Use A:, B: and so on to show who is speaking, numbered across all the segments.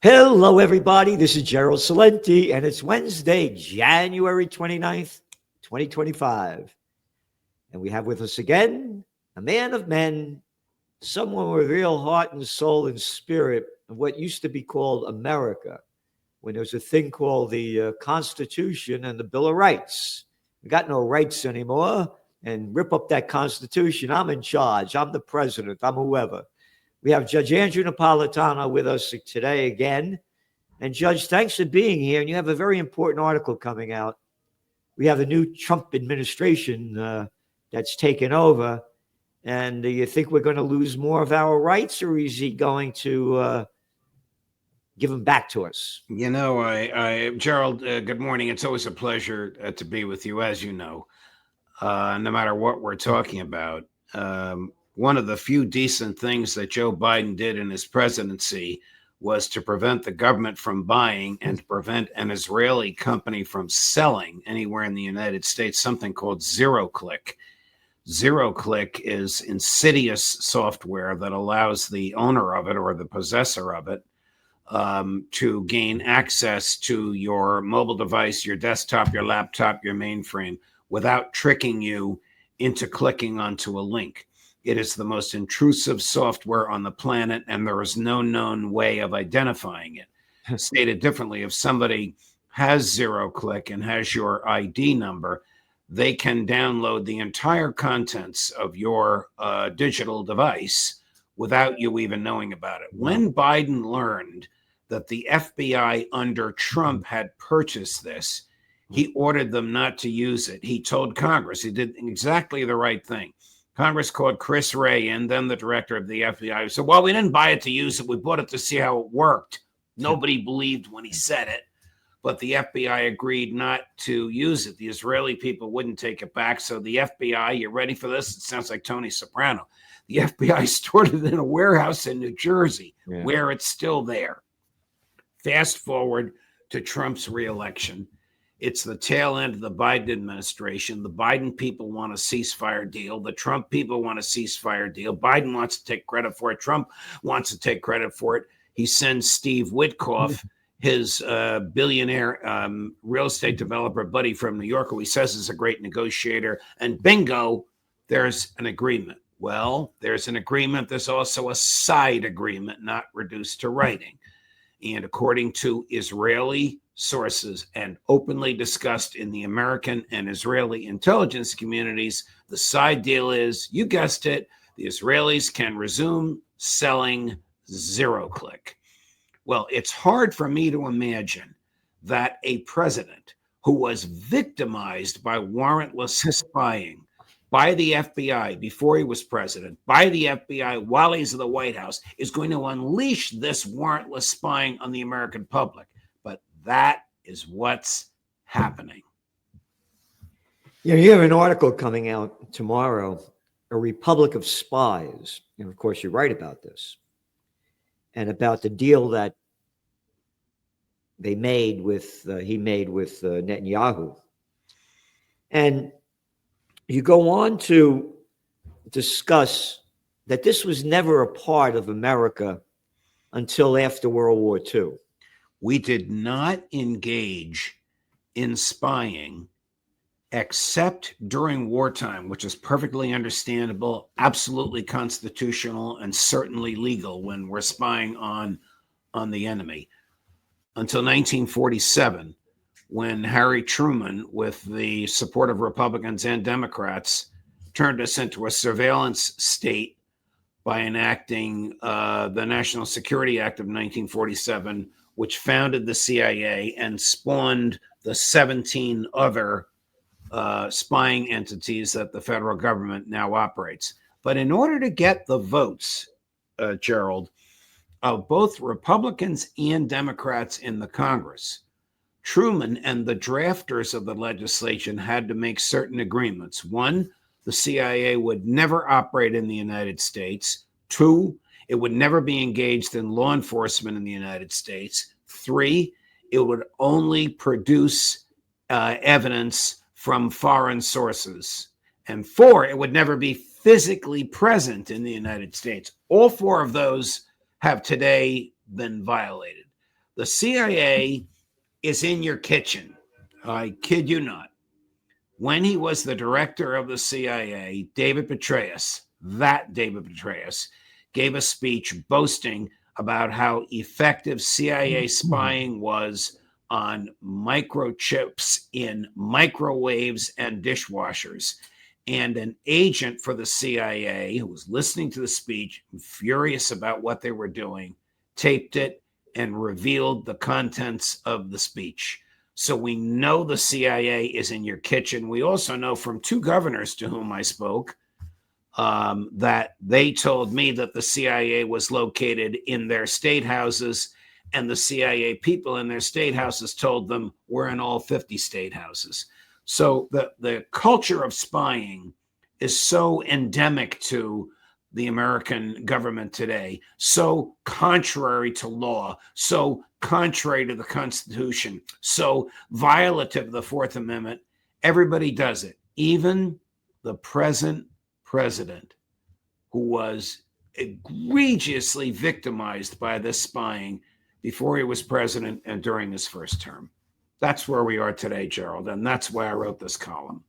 A: Hello, everybody. This is Gerald Salenti, and it's Wednesday, January 29th, 2025. And we have with us again a man of men, someone with real heart and soul and spirit of what used to be called America, when there was a thing called the Constitution and the Bill of Rights. We got no rights anymore, and rip up that Constitution. I'm in charge. I'm the president. I'm whoever. We have Judge Andrew Napolitano with us today again. And Judge, thanks for being here. And you have a very important article coming out. We have a new Trump administration that's taken over. And do you think we're going to lose more of our rights, or is he going to give them back to us?
B: You know, Gerald, good morning. It's always a pleasure to be with you, as you know, no matter what we're talking about. One of the few decent things that Joe Biden did in his presidency was to prevent the government from buying and to prevent an Israeli company from selling anywhere in the United States something called zero-click. Zero-click is insidious software that allows the owner of it or the possessor of it to gain access to your mobile device, your desktop, your laptop, your mainframe, without tricking you into clicking onto a link. It is the most intrusive software on the planet, and there is no known way of identifying it. Stated differently, if somebody has zero-click and has your ID number, they can download the entire contents of your digital device without you even knowing about it. When Biden learned that the FBI under Trump had purchased this, he ordered them not to use it. He told Congress, he did exactly the right thing. Congress called Chris Wray in, then the director of the FBI. He said, well, we didn't buy it to use it. We bought it to see how it worked. Nobody believed when he said it, but the FBI agreed not to use it. The Israeli people wouldn't take it back. So the FBI, you ready for this? It sounds like Tony Soprano. The FBI stored it in a warehouse in New Jersey, where it's still there. Fast forward to Trump's reelection. It's the tail end of the Biden administration. The Biden people want a ceasefire deal. The Trump people want a ceasefire deal. Biden wants to take credit for it. Trump wants to take credit for it. He sends Steve Witkoff, his billionaire real estate developer buddy from New York, who he says is a great negotiator. And bingo, there's an agreement. Well, there's an agreement. There's also a side agreement, not reduced to writing. And according to Israeli sources and openly discussed in the American and Israeli intelligence communities, the side deal is, you guessed it, the Israelis can resume selling zero-click. Well, it's hard for me to imagine that a president who was victimized by warrantless spying by the FBI before he was president, by the FBI while he's in the White House, is going to unleash this warrantless spying on the American public. But that is what's happening.
A: You have an article coming out tomorrow, A Republic of Spies. And of course, you're right about this. And about the deal that he made with Netanyahu. And you go on to discuss that this was never a part of America until after World War II.
B: We did not engage in spying except during wartime, which is perfectly understandable, absolutely constitutional, and certainly legal when we're spying on the enemy. Until 1947, when Harry Truman, with the support of Republicans and Democrats, turned us into a surveillance state by enacting the National Security Act of 1947, which founded the CIA and spawned the 17 other spying entities that the federal government now operates. But in order to get the votes, Gerald, of both Republicans and Democrats in the Congress, Truman and the drafters of the legislation had to make certain agreements. One, the CIA would never operate in the United States. Two, it would never be engaged in law enforcement in the United States. Three, it would only produce evidence from foreign sources. And four, it would never be physically present in the United States. All four of those have today been violated. The CIA is in your kitchen. I kid you not. When he was the director of the CIA, David Petraeus, gave a speech boasting about how effective CIA spying was on microchips in microwaves and dishwashers. And an agent for the CIA who was listening to the speech, furious about what they were doing, taped it and revealed the contents of the speech. So we know the CIA is in your kitchen. We also know from two governors to whom I spoke that they told me that the CIA was located in their state houses, and the CIA people in their state houses told them we're in all 50 state houses. So the culture of spying is so endemic to the American government today, so contrary to law, so contrary to the Constitution, so violative of the Fourth Amendment. Everybody does it, even the present president, who was egregiously victimized by this spying before he was president and during his first term. That's where we are today, Gerald, and that's why I wrote this column.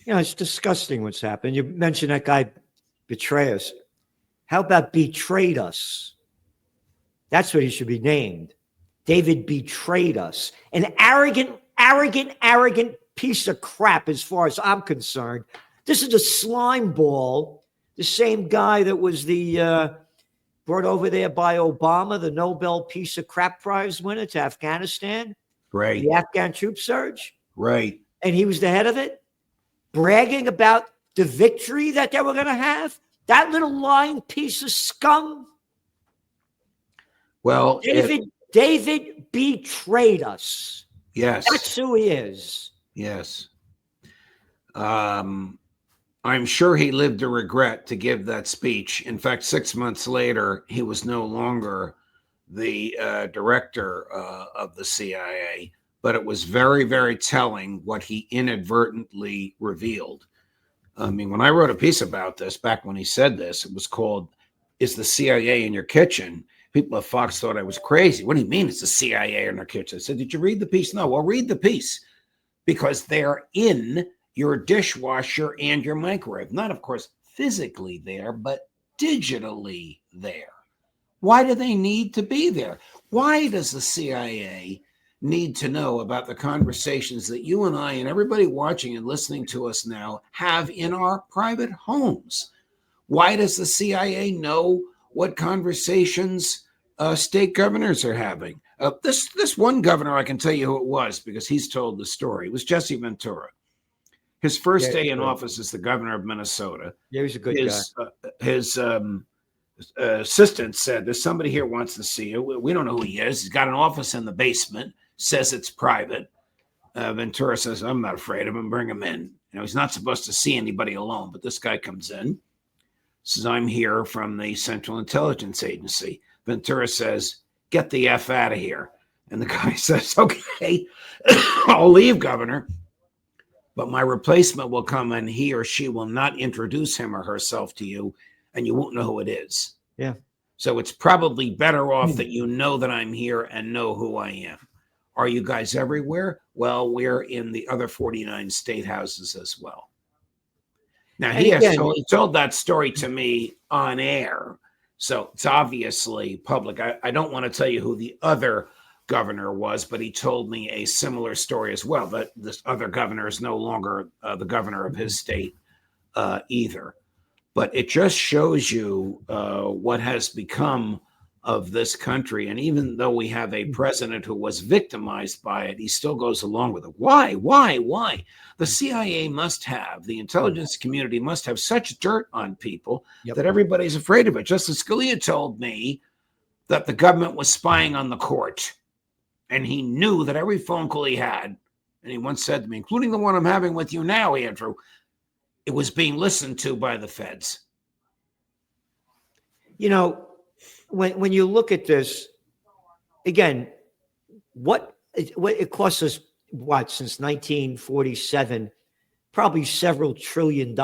A: You know, it's disgusting what's happened. You mentioned that guy Petraeus. How about betrayed us? That's what he should be named. David betrayed us. An arrogant piece of crap as far as I'm concerned. This is a slime ball. The same guy that was the brought over there by Obama, the Nobel Peace of Crap Prize winner to Afghanistan.
B: Right.
A: The Afghan troop surge.
B: Right.
A: And he was the head of it, bragging about the victory that they were going to have. That little lying piece of scum.
B: Well,
A: David betrayed us.
B: Yes.
A: That's who he is.
B: Yes. I'm sure he lived to regret to give that speech. In fact, 6 months later, he was no longer the director of the CIA, but it was very, very telling what he inadvertently revealed. I mean, when I wrote a piece about this back when he said this, it was called, "Is the CIA in Your Kitchen?" People at Fox thought I was crazy. What do you mean it's the CIA in their kitchen? I said, did you read the piece? No. Well, read the piece, because they're in your dishwasher and your microwave. Not, of course, physically there, but digitally there. Why do they need to be there? Why does the CIA need to know about the conversations that you and I and everybody watching and listening to us now have in our private homes? Why does the CIA know what conversations state governors are having? This one governor, I can tell you who it was because he's told the story. It was Jesse Ventura. His first day in office as the governor of Minnesota.
A: Yeah, he's a good guy.
B: His assistant said, "There's somebody here who wants to see you. We don't know who he is. He's got an office in the basement, says it's private." Ventura says, "I'm not afraid of him. Bring him in." You know, he's not supposed to see anybody alone, but this guy comes in, says, "I'm here from the Central Intelligence Agency." Ventura says, "Get the F out of here." And the guy says, "Okay, I'll leave, Governor, but my replacement will come and he or she will not introduce him or herself to you, and you won't know who it is."
A: Yeah.
B: So it's probably better off that you know that I'm here and know who I am. Are you guys everywhere? Well, we're in the other 49 state houses as well. Now, he told that story to me on air, so it's obviously public. I don't want to tell you who the other governor was, but he told me a similar story as well, that this other governor is no longer the governor of his state either. But it just shows you what has become of this country. And even though we have a president who was victimized by it, he still goes along with it. Why? The CIA must have, the intelligence community must have such dirt on people that everybody's afraid of it. Justice Scalia told me that the government was spying on the court, and he knew that every phone call he had, and he once said to me, including the one I'm having with you now, Andrew, it was being listened to by the feds.
A: You know, when you look at this, again, what it costs us, since 1947, probably several $1 trillion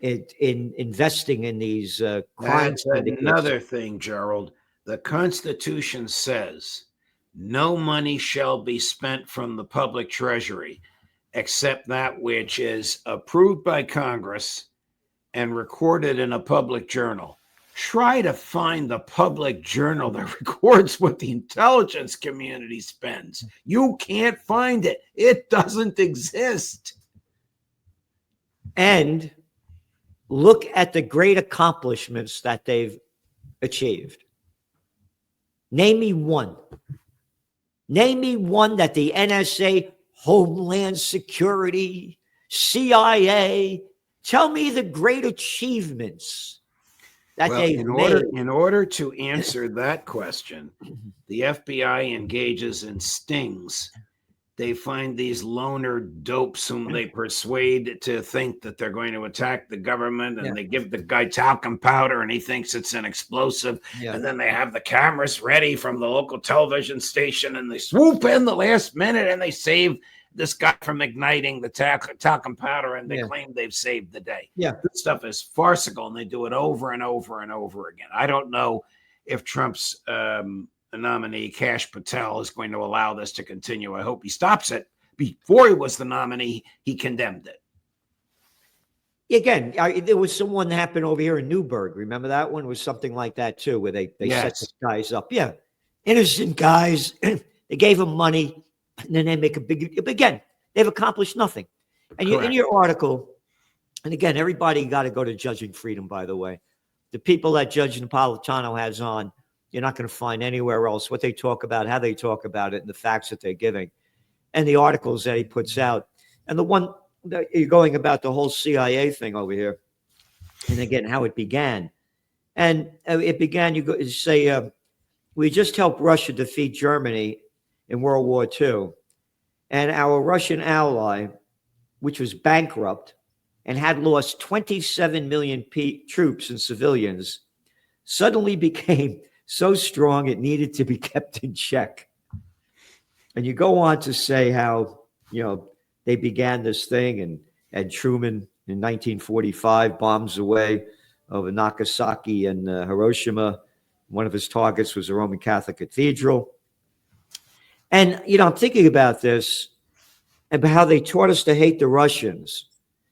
A: in investing in these crimes.
B: That's another thing, Gerald. The Constitution says no money shall be spent from the public treasury except that which is approved by Congress and recorded in a public journal. Try to find the public journal that records what the intelligence community spends. You can't find it. It doesn't exist.
A: And look at the great accomplishments that they've achieved. Name me one. Name me one that the NSA, Homeland Security, CIA, tell me the great achievements that they've made.
B: In order to answer that question, the FBI engages in stings. They find these loner dopes whom they persuade to think that they're going to attack the government, and they give the guy talcum powder and he thinks it's an explosive. And then they have the cameras ready from the local television station and they swoop in the last minute and they save this guy from igniting the talcum powder, and they claim they've saved the day. This stuff is farcical, and they do it over and over and over again. I don't know if Trump's nominee, Kash Patel, is going to allow this to continue. I hope he stops it. Before he was the nominee, he condemned it.
A: Again, there was someone that happened over here in Newburgh. Remember that one? It was something like that too, where they set the guys up. Innocent guys. They gave them money. And then they make a big, again, they've accomplished nothing. And in your article, and again, everybody got to go to Judging Freedom, by the way. The people that Judge Napolitano has on, you're not going to find anywhere else what they talk about, how they talk about it, and the facts that they're giving, and the articles that he puts out. And the one that you're going about the whole CIA thing over here, and again, how it began. And it began, you say, we just helped Russia defeat Germany in World War II. And our Russian ally, which was bankrupt and had lost 27 million troops and civilians, suddenly became so strong it needed to be kept in check. And you go on to say how, they began this thing, and Truman in 1945 bombs away over Nagasaki and Hiroshima. One of his targets was a Roman Catholic cathedral. And, I'm thinking about this, about how they taught us to hate the Russians.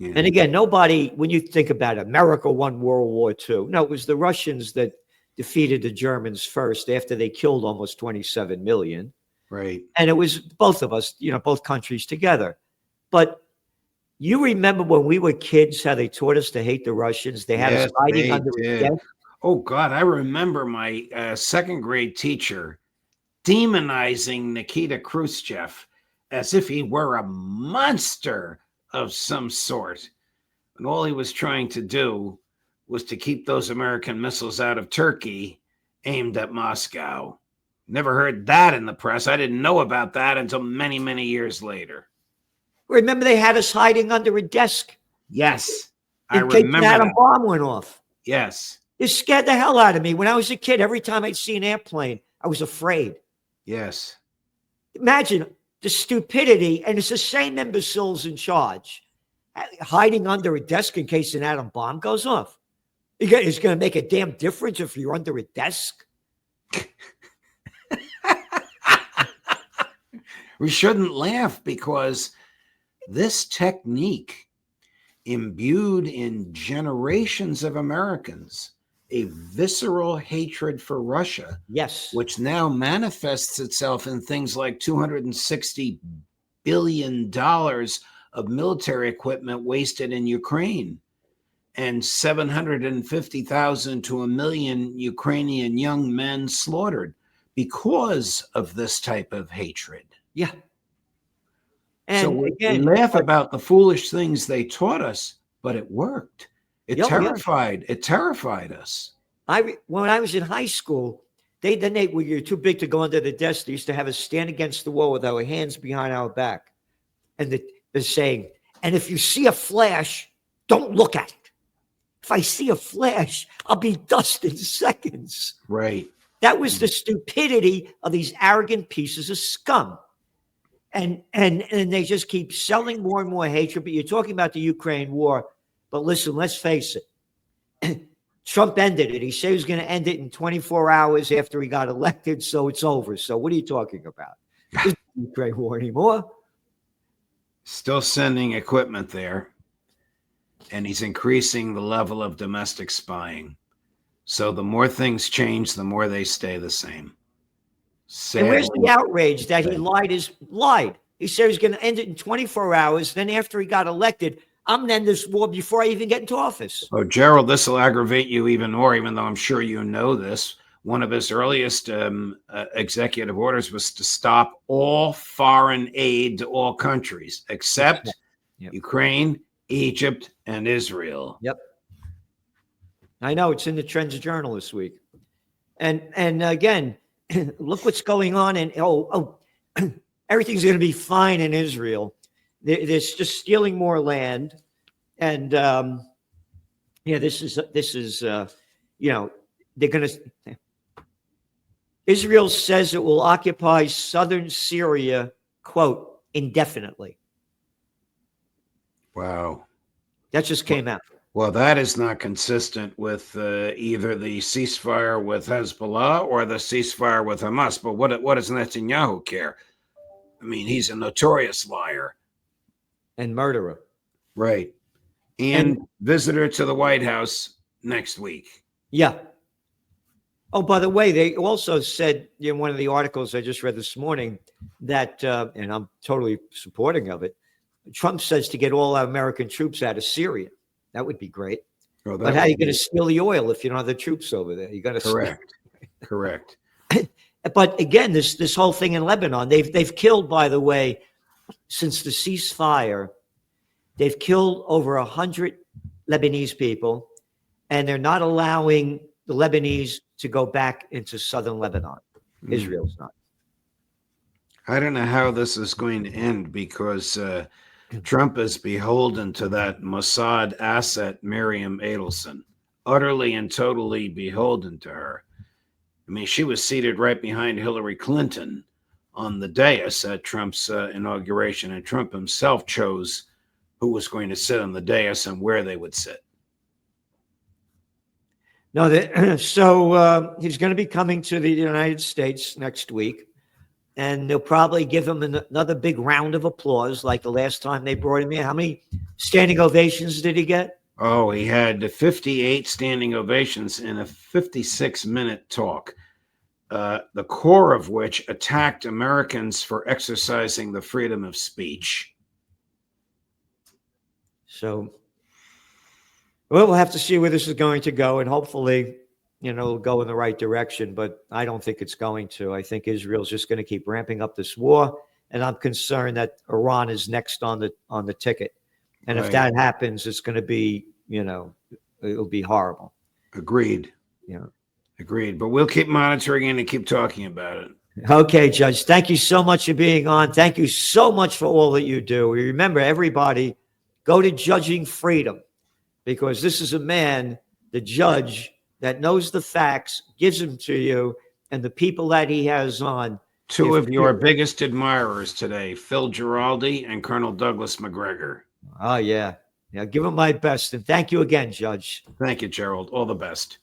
A: And again, nobody, when you think about it, America won World War II. No, it was the Russians that defeated the Germans first after they killed almost 27 million.
B: Right.
A: And it was both of us, both countries together. But you remember when we were kids, how they taught us to hate the Russians? They had us hiding under a desk.
B: Oh, God, I remember my second grade teacher demonizing Nikita Khrushchev as if he were a monster of some sort. And all he was trying to do was to keep those American missiles out of Turkey aimed at Moscow. Never heard that in the press. I didn't know about that until many, many years later.
A: Remember they had us hiding under a desk?
B: Yes, I
A: in case
B: remember
A: an atom
B: that.
A: bomb went off.
B: Yes.
A: It scared the hell out of me. When I was a kid, every time I'd see an airplane, I was afraid.
B: Yes.
A: Imagine the stupidity, and it's the same imbeciles in charge, hiding under a desk in case an atom bomb goes off. It's going to make a damn difference if you're under a desk.
B: We shouldn't laugh, because this technique imbued in generations of Americans a visceral hatred for Russia,
A: yes,
B: which now manifests itself in things like $260 billion of military equipment wasted in Ukraine, and 750,000 to 1 million Ukrainian young men slaughtered because of this type of hatred.
A: Yeah. And
B: so we
A: again,
B: laugh about the foolish things they taught us, but it worked. It terrified us.
A: When I was in high school, when you're too big to go under the desk, they used to have us stand against the wall with our hands behind our back. And they're saying, and if you see a flash, don't look at it. If I see a flash, I'll be dust in seconds.
B: Right.
A: That was the stupidity of these arrogant pieces of scum. And they just keep selling more and more hatred. But you're talking about the Ukraine war. But listen, let's face it. Trump ended it. He said he was going to end it in 24 hours after he got elected, so it's over. So what are you talking about? This isn't the Ukraine war anymore.
B: Still sending equipment there, and he's increasing the level of domestic spying. So the more things change, the more they stay the same.
A: And where's
B: Sadly,
A: the outrage that he lied? He said he was going to end it in 24 hours. Then after he got elected, I'm going to end this war before I even get into office.
B: oh, Gerald, this will aggravate you even more, even though I'm sure you know this. One of his earliest executive orders was to stop all foreign aid to all countries except Ukraine, Egypt, and Israel.
A: Yep. I know it's in the Trends Journal this week. And again, look what's going on. And everything's going to be fine in Israel. They're just stealing more land. And this is they're going to. Israel says it will occupy southern Syria, quote, indefinitely.
B: Wow.
A: That just came out.
B: Well, that is not consistent with either the ceasefire with Hezbollah or the ceasefire with Hamas. But what does Netanyahu care? I mean, he's a notorious liar.
A: And murderer.
B: Right. And visitor to the White House next week.
A: Yeah. Oh, by the way, they also said in one of the articles I just read this morning that, and I'm totally supporting of it, Trump says to get all our American troops out of Syria. That would be great.
B: Oh,
A: but how are you going to steal the oil if you don't have the troops over there? You got to
B: correct.
A: But again, this whole thing in Lebanon, they've killed, by the way, since the ceasefire, they've killed over 100 Lebanese people, and they're not allowing the Lebanese to go back into southern Lebanon. Israel's not.
B: I don't know how this is going to end because Trump is beholden to that Mossad asset, Miriam Adelson, utterly and totally beholden to her. I mean, she was seated right behind Hillary Clinton on the dais at Trump's inauguration, and Trump himself chose who was going to sit on the dais and where they would sit.
A: No, so he's going to be coming to the United States next week, and they'll probably give him another big round of applause like the last time they brought him in. How many standing ovations did he get?
B: Oh, he had 58 standing ovations in a 56-minute talk, the core of which attacked Americans for exercising the freedom of speech.
A: So, well, we'll have to see where this is going to go, and hopefully, it'll go in the right direction, but I don't think it's going to. I think Israel's just going to keep ramping up this war, and I'm concerned that Iran is next on the ticket. And if that happens, it's going to be, it'll be horrible.
B: Agreed. Agreed. But we'll keep monitoring it and keep talking about it.
A: Okay, Judge. Thank you so much for being on. Thank you so much for all that you do. Remember, everybody, go to Judging Freedom, because this is a man, the judge, that knows the facts, gives them to you, and the people that he has on.
B: Two of your biggest admirers today, Phil Giraldi and Colonel Douglas McGregor.
A: Oh, yeah. Give him my best. And thank you again, Judge.
B: Thank you, Gerald. All the best.